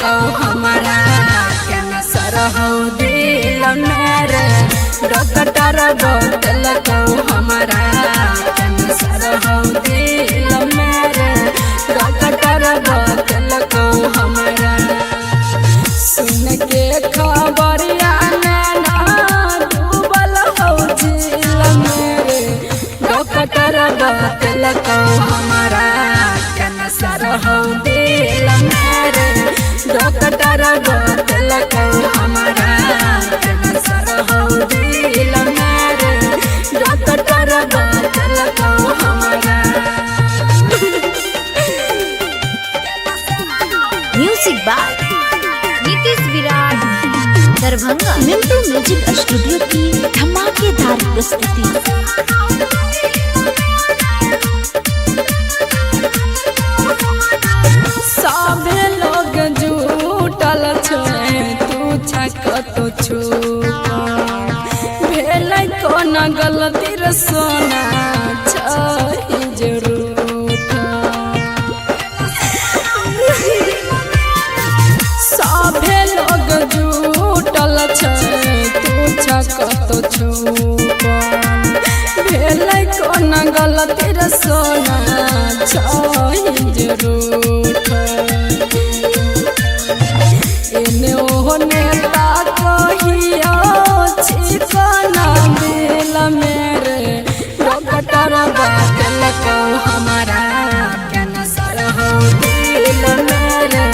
को हमारा कैंसर हो दिल मेरे डॉक्टर बोतल को हमारा कैंसर हो दिल मेरे डॉक्टर बोतल को हमारा सुन के खबरिया नैना डूबल हो दिल मेरे डॉक्टर बोतल को हमारा कैंसर हो दिल मेरे डॉक्टर बोतल को हमारा कैंसर हो दिल मेरे डॉक्टर बोतल को हमारा। Music by Nitish Virat Darbhanga. Mintu music studio की धमाकेदार प्रस्तुति। सभे लोग जुटल छै तू छक तो छू भेल कोन गलती रे सोना छै जरूर सभे लोग जुटल छै तू छक तो छू भेल कोन गलती रे सोना छै जरूर एने ओने कहिया छिकना दिल मेरे डॉक्टर बोतल को हमारा कैंसर हो दिल मेरे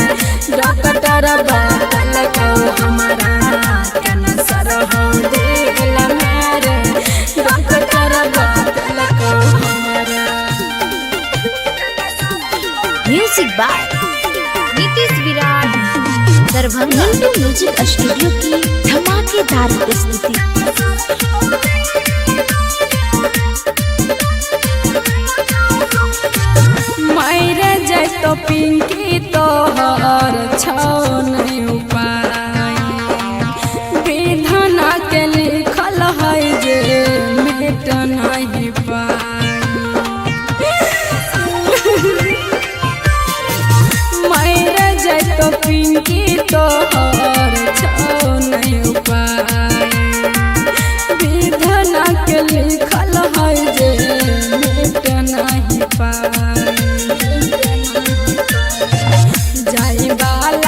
डॉक्टर बोतल को हमारा कैंसर हो दिल मेरे डॉक्टर बोतल को हमारा। Music by Nitish Virat Darbhanga. Mintu music studio की धमाकेदार प्रस्तुति। मायरे जाय तो पिंकी तोहर छौ नहीं उपाय विधान के लिखल है जे मिट नहीं पाई मायरे जाय तो पिंकी तोहर छौ नहीं उपाय विधान के लिखल है जे मिट नहीं पाई जाई बाल